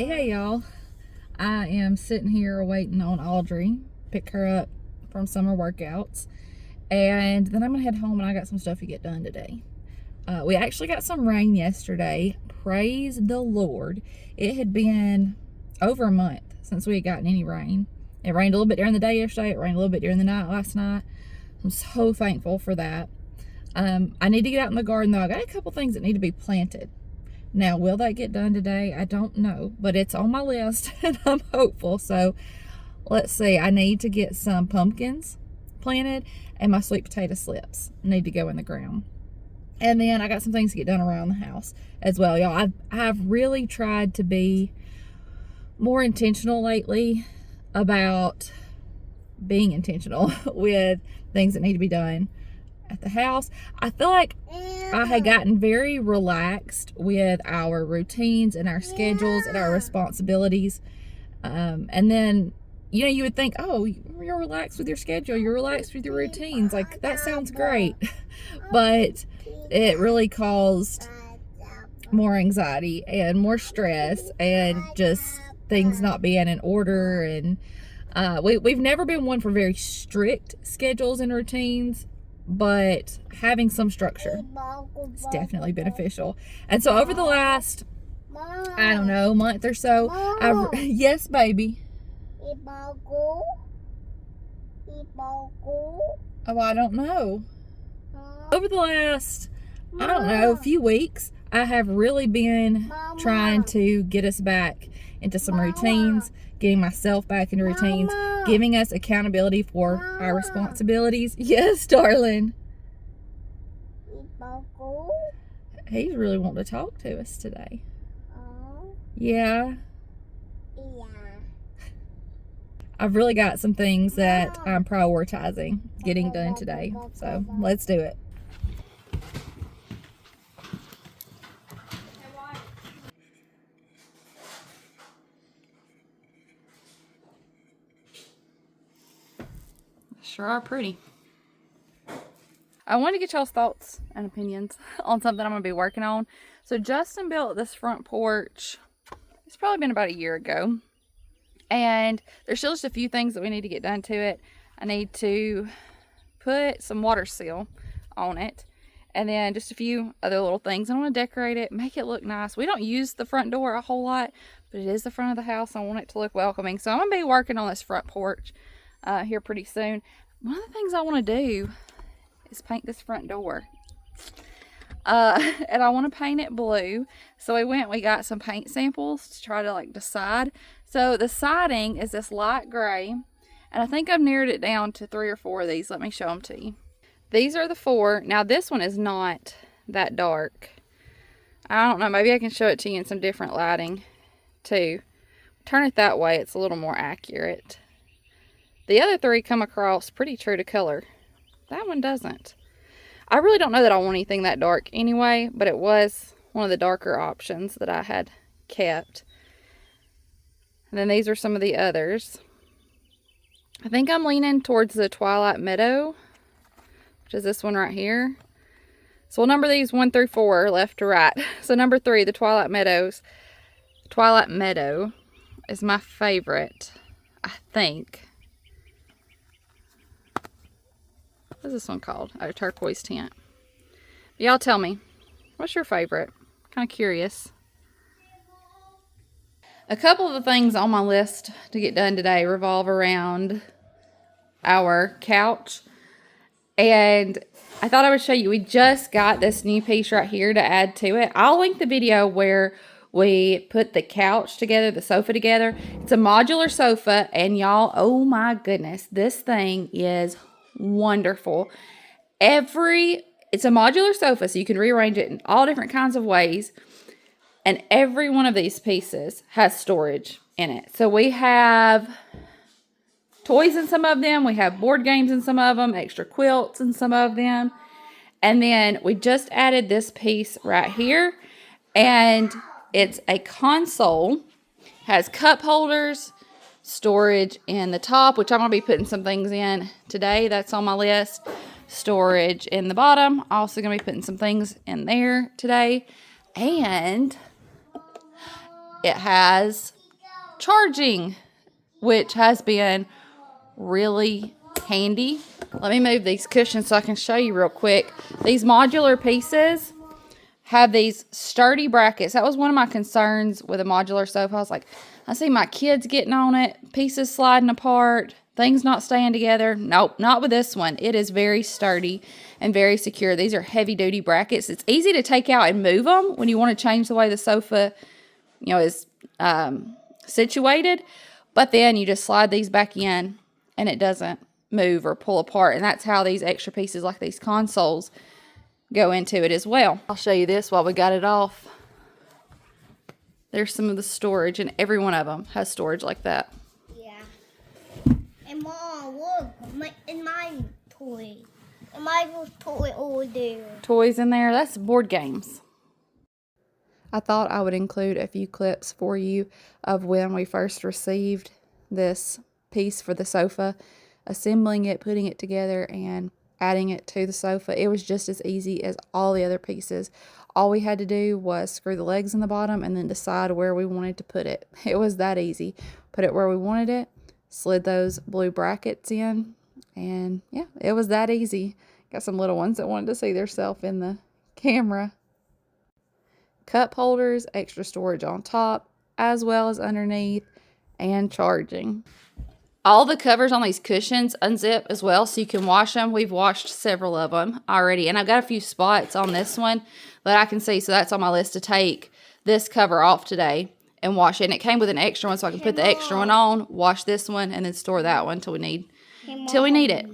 Hey y'all. I am sitting here waiting on Audrey, pick her up from summer workouts, and then I'm gonna head home and I got some stuff to get done today. We actually got some rain yesterday. Praise the Lord. It had been over a month since we had gotten any rain. It rained a little bit during the day yesterday. It rained a little bit during the night last night. I'm so thankful for that. I need to get out in the garden though. I got a couple things that need to be planted. Now, will that get done today? I don't know, but it's on my list and I'm hopeful. So let's see. I need to get some pumpkins planted and my sweet potato slips need to go in the ground. And then I got some things to get done around the house as well. Y'all, I've really tried to be more intentional lately about being intentional with things that need to be done at the house. I feel like I had gotten very relaxed with our routines and our schedules and our responsibilities. And then, you know, you would think, oh, you're relaxed with your schedule, you're relaxed with your routines. Like, that sounds great. But it really caused more anxiety and more stress and just things not being in order. And we've never been one for very strict schedules and routines, but having some structure is definitely beneficial. And so over the last, I don't know, month or so, yes, baby. Oh, I don't know. Over the last, I don't know, few weeks, I have really been trying to get us back into some routines, getting myself back into routines, giving us accountability for our responsibilities. Yes, darling. He's really wanting to talk to us today. Yeah. I've really got some things that I'm prioritizing getting done today. So let's do it. Sure are pretty. I wanted to get y'all's thoughts and opinions on something I'm going to be working on. So Justin built this front porch. It's probably been about a year ago. And there's still just a few things that we need to get done to it. I need to put some water seal on it. And then just a few other little things. I want to decorate it, make it look nice. We don't use the front door a whole lot, but it is the front of the house. I want it to look welcoming. So I'm going to be working on this front porch here pretty soon. One of the things I want to do is paint this front door. And I want to paint it blue. So we got some paint samples to try to like decide. So the siding is this light gray. And I think I've narrowed it down to 3 or 4 of these. Let me show them to you. These are the 4. Now this one is not that dark. I don't know. Maybe I can show it to you in some different lighting too. Turn it that way. It's a little more accurate. The other 3 come across pretty true to color. That one doesn't. I really don't know that I want anything that dark anyway, but it was one of the darker options that I had kept. And then these are some of the others. I think I'm leaning towards the Twilight Meadow, which is this one right here. So we'll number these 1 through 4, left to right. So number 3, the Twilight Meadow is my favorite, I think. What's this one called? Oh, turquoise tint. Y'all tell me, what's your favorite? Kind of curious. A couple of the things on my list to get done today revolve around our couch. And I thought I would show you, we just got this new piece right here to add to it. I'll link the video where we put the couch together, the sofa together. It's a modular sofa, and y'all, oh my goodness, this thing is wonderful. It's a modular sofa, so you can rearrange it in all different kinds of ways, and every one of these pieces has storage in it. So we have toys in some of them, we have board games in some of them, extra quilts in some of them, and then we just added this piece right here, and it's a console, has cup holders, storage in the top, which I'm going to be putting some things in today. That's on my list. Storage in the bottom. Also going to be putting some things in there today. And it has charging, which has been really handy. Let me move these cushions so I can show you real quick. These modular pieces have these sturdy brackets. That was one of my concerns with a modular sofa. I was like, I see my kids getting on it, pieces sliding apart, things not staying together. Nope, not with this one. It is very sturdy and very secure. These are heavy duty brackets. It's easy to take out and move them when you want to change the way the sofa, you know, is situated. But then you just slide these back in and it doesn't move or pull apart. And that's how these extra pieces like these consoles go into it as well. I'll show you this while we got it off. There's some of the storage, and every one of them has storage like that. Yeah. And Mom, look, in my toy. And my toy over there. Toys in there? That's board games. I thought I would include a few clips for you of when we first received this piece for the sofa, assembling it, putting it together, and adding it to the sofa. It was just as easy as all the other pieces. All we had to do was screw the legs in the bottom and then decide where we wanted to put it. It was that easy. Put it where we wanted it, slid those blue brackets in, and yeah, it was that easy. Got some little ones that wanted to see themselves in the camera. Cup holders, extra storage on top, as well as underneath, and charging. All the covers on these cushions unzip as well, so you can wash them. We've washed several of them already, and I've got a few spots on this one that I can see, so that's on my list to take this cover off today and wash it. And it came with an extra one, so I can put the extra one on, wash this one, and then store that one till we need it.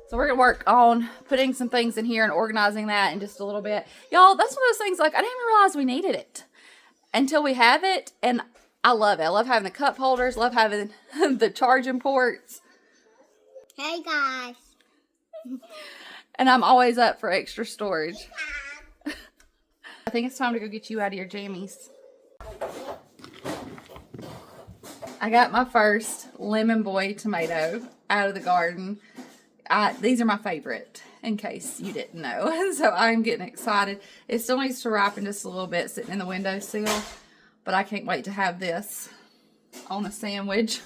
So we're gonna work on putting some things in here and organizing that in just a little bit. Y'all, that's one of those things, like, I didn't even realize we needed it until we have it, and I love it. I love having the cup holders, love having the charging ports. Hey, guys. And I'm always up for extra storage. I think it's time to go get you out of your jammies. I got my first lemon boy tomato out of the garden. These are my favorite, in case you didn't know. So I'm getting excited. It still needs to ripen just a little bit sitting in the windowsill. But I can't wait to have this on a sandwich.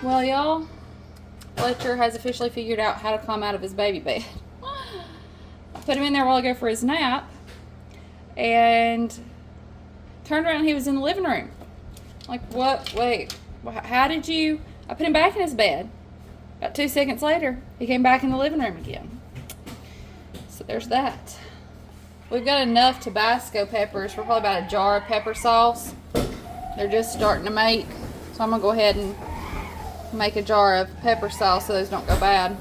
Well, y'all, Fletcher has officially figured out how to climb out of his baby bed. I put him in there a while ago for his nap, and turned around and he was in the living room. Like, what? Wait, how did you? I put him back in his bed. About 2 seconds later, he came back in the living room again. So there's that. We've got enough Tabasco peppers for probably about a jar of pepper sauce. They're just starting to make, so I'm gonna go ahead and make a jar of pepper sauce so those don't go bad.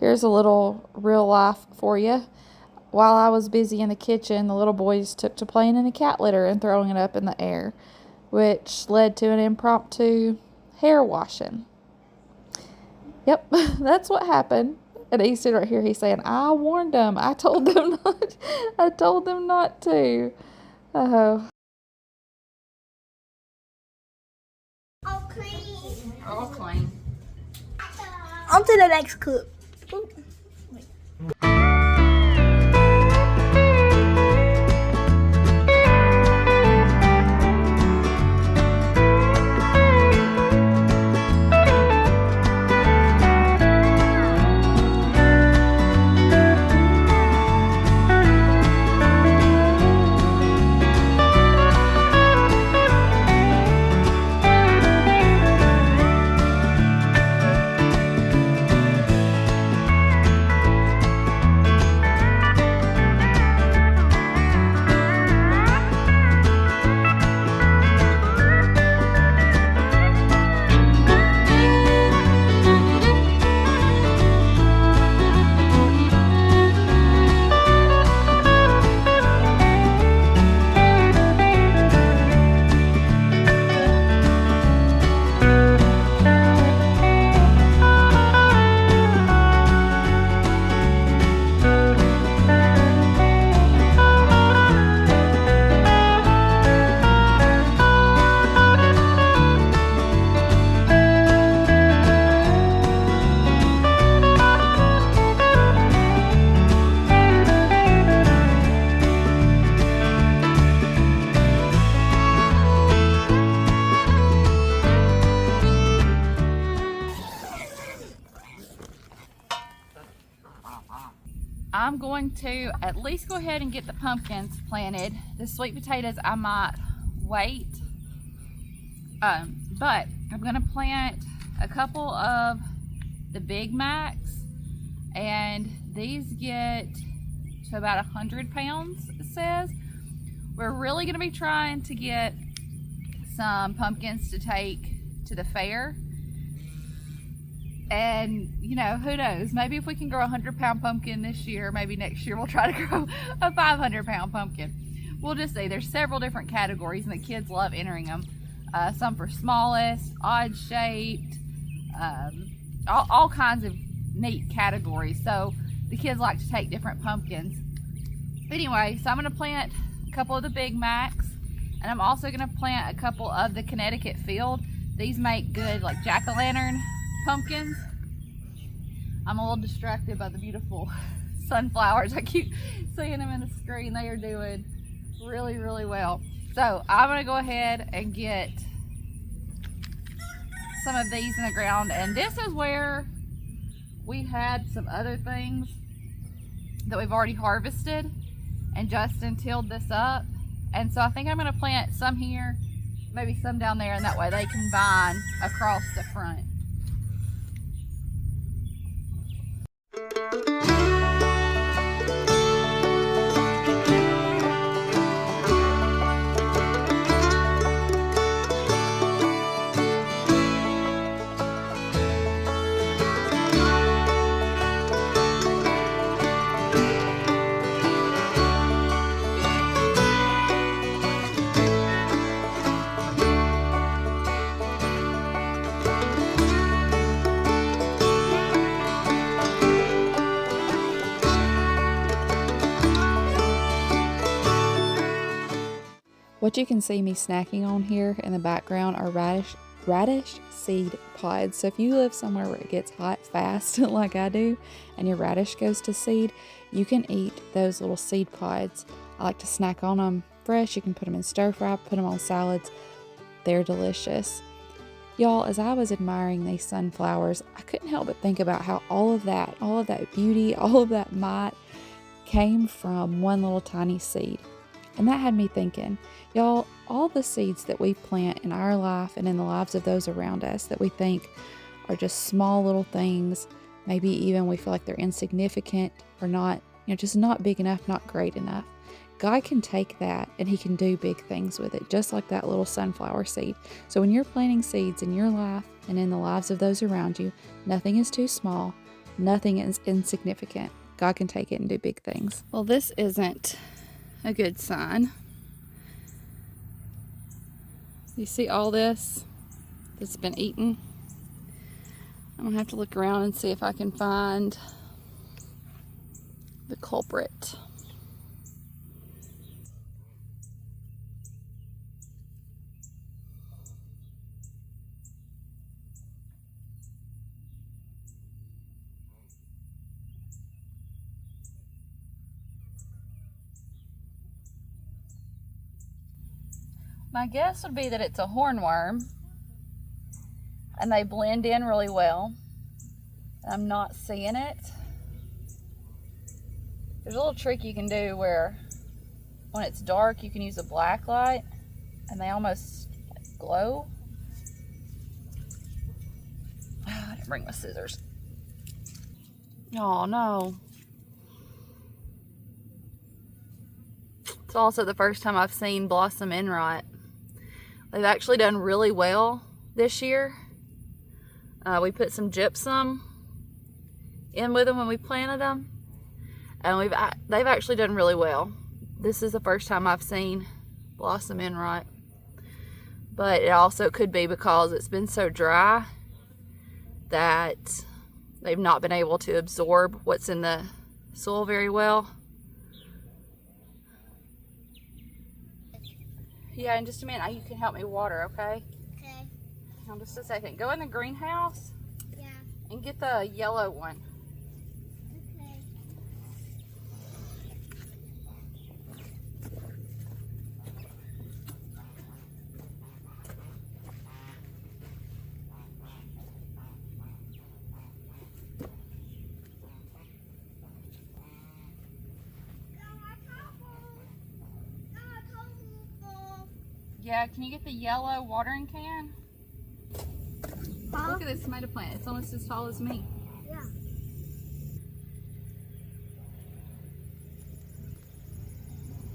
Here's a little real life for you. While I was busy in the kitchen, the little boys took to playing in a cat litter and throwing it up in the air, which led to an impromptu hair washing. Yep, that's what happened. And he's sitting right here. He's saying, "I warned them. I told them not. I told them not to." Oh. All clean. All clean. On to the next clip. I'm going to at least go ahead and get the pumpkins planted. The sweet potatoes I might wait, but I'm going to plant a couple of the Big Macs, and these get to about 100 pounds, it says. We're really going to be trying to get some pumpkins to take to the fair. And, you know, who knows? Maybe if we can grow a 100-pound pumpkin this year, maybe next year we'll try to grow a 500-pound pumpkin. We'll just see. There's several different categories, and the kids love entering them. Some for smallest, odd-shaped, all kinds of neat categories. So the kids like to take different pumpkins. Anyway, so I'm going to plant a couple of the Big Macs, and I'm also going to plant a couple of the Connecticut Field. These make good, like, jack-o'-lantern pumpkins. I'm a little distracted by the beautiful sunflowers. I keep seeing them in the screen. They are doing really, really well. So I'm going to go ahead and get some of these in the ground. And this is where we had some other things that we've already harvested, and Justin tilled this up. And so I think I'm going to plant some here, maybe some down there, and that way they can vine across the front. What you can see me snacking on here in the background are radish seed pods. So if you live somewhere where it gets hot fast like I do, and your radish goes to seed, you can eat those little seed pods. I like to snack on them fresh. You can put them in stir fry, put them on salads. They're delicious. Y'all, as I was admiring these sunflowers, I couldn't help but think about how all of that beauty, all of that might came from one little tiny seed. And that had me thinking, y'all, all the seeds that we plant in our life and in the lives of those around us that we think are just small little things, maybe even we feel like they're insignificant or not, just not big enough, not great enough. God can take that and He can do big things with it, just like that little sunflower seed. So when you're planting seeds in your life and in the lives of those around you, nothing is too small, Nothing is insignificant. God can take it and do big things. Well, this isn't a good sign. You see all this that's been eaten? I'm gonna have to look around and see if I can find the culprit. My guess would be that it's a hornworm, and they blend in really well. I'm not seeing it. There's a little trick you can do where when it's dark you can use a black light and they almost glow. Oh, I didn't bring my scissors. Oh no. It's also the first time I've seen blossom enrot. They've actually done really well this year. We put some gypsum in with them when we planted them, and they've actually done really well. This is the first time I've seen blossom enrot, but it also could be because it's been so dry that they've not been able to absorb what's in the soil very well. Yeah, in just a minute, you can help me water, okay? Okay. Hold on just a second. Go in the greenhouse. Yeah. And get the yellow one. Okay. Yeah, can you get the yellow watering can? Huh? Look at this tomato plant. It's almost as tall as me. Yeah.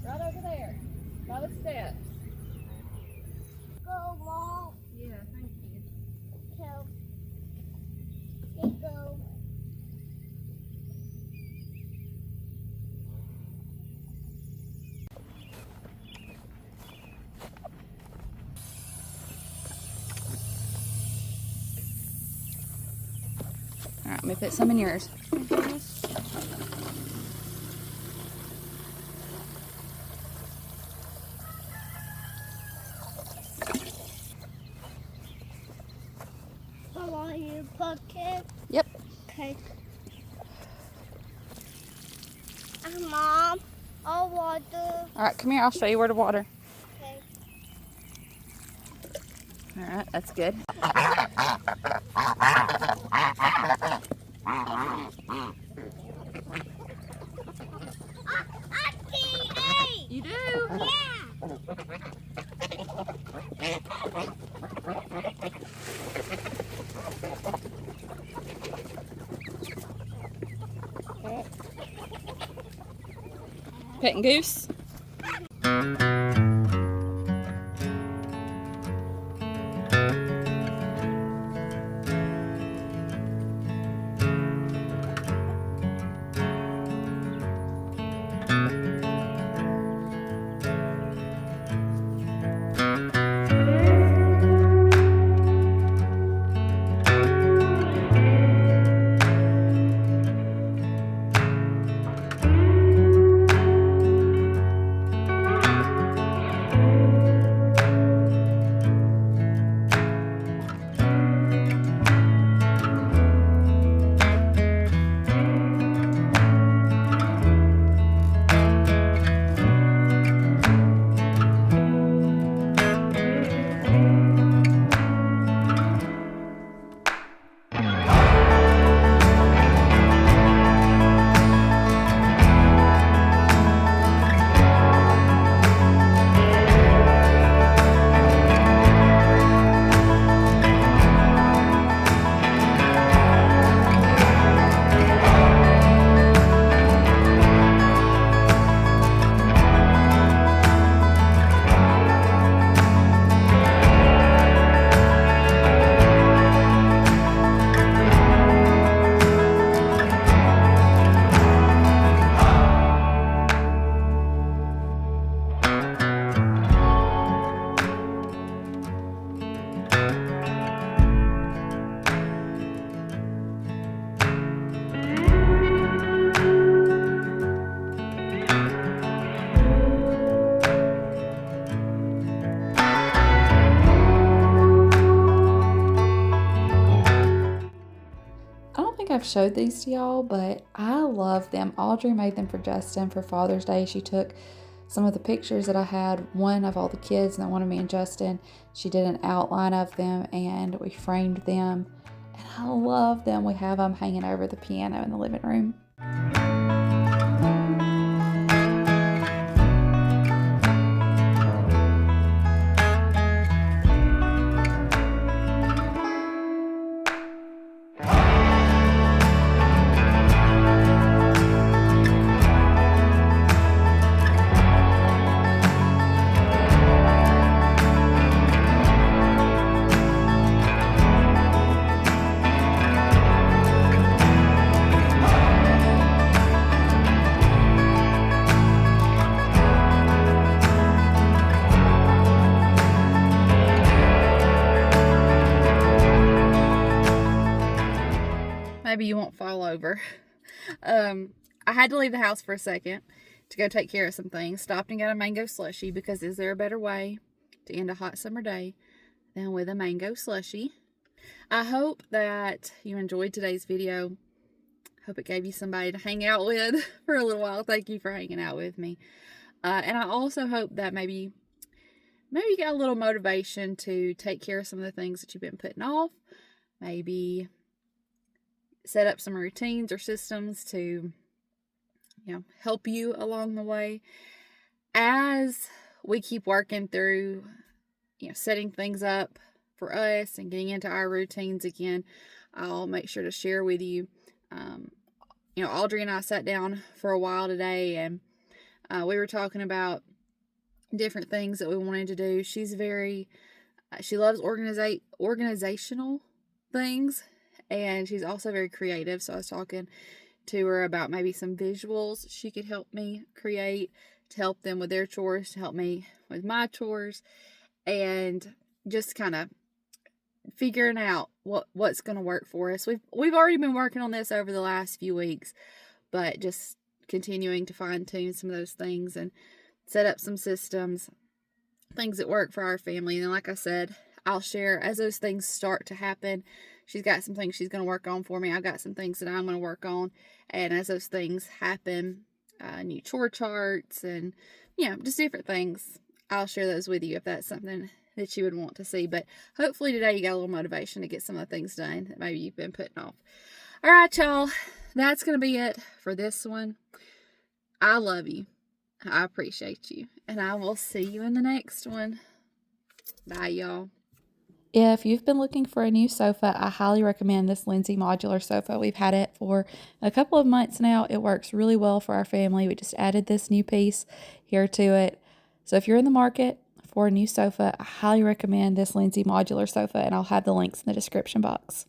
Right over there. By the steps. Go, Mom. Yeah, thank you. So, they go. Alright, let me put some in yours. Come on, you bucket. Yep. Okay. Mom, I'll water. Alright, come here. I'll show you where to water. Okay. Alright, that's good. You do? Yeah. Petting goose. I've showed these to y'all, but I love them. Audrey made them for Justin for Father's Day. She took some of the pictures that I had, one of all the kids and then one of me and Justin. She did an outline of them and we framed them. And I love them. We have them hanging over the piano in the living room. Maybe you won't fall over. I had to leave the house for a second to go take care of some things. Stopped and got a mango slushie because is there a better way to end a hot summer day than with a mango slushie? I hope that you enjoyed today's video. Hope it gave you somebody to hang out with for a little while. Thank you for hanging out with me. And I also hope that maybe you got a little motivation to take care of some of the things that you've been putting off. Maybe set up some routines or systems to, help you along the way as we keep working through, setting things up for us and getting into our routines again. I'll make sure to share with you. Audrey and I sat down for a while today and we were talking about different things that we wanted to do. She's she loves organizational things. And she's also very creative. So I was talking to her about maybe some visuals she could help me create to help them with their chores, to help me with my chores, and just kind of figuring out what's going to work for us. We've already been working on this over the last few weeks, but just continuing to fine tune some of those things and set up some systems, things that work for our family. And then, like I said, I'll share as those things start to happen. She's got some things she's going to work on for me. I've got some things that I'm going to work on. And as those things happen, new chore charts and, just different things, I'll share those with you if that's something that you would want to see. But hopefully today you got a little motivation to get some of the things done that maybe you've been putting off. All right, y'all. That's going to be it for this one. I love you. I appreciate you. And I will see you in the next one. Bye, y'all. If you've been looking for a new sofa, I highly recommend this Linsy Modular sofa. We've had it for a couple of months now. It works really well for our family. We just added this new piece here to it. So if you're in the market for a new sofa, I highly recommend this Linsy Modular sofa, and I'll have the links in the description box.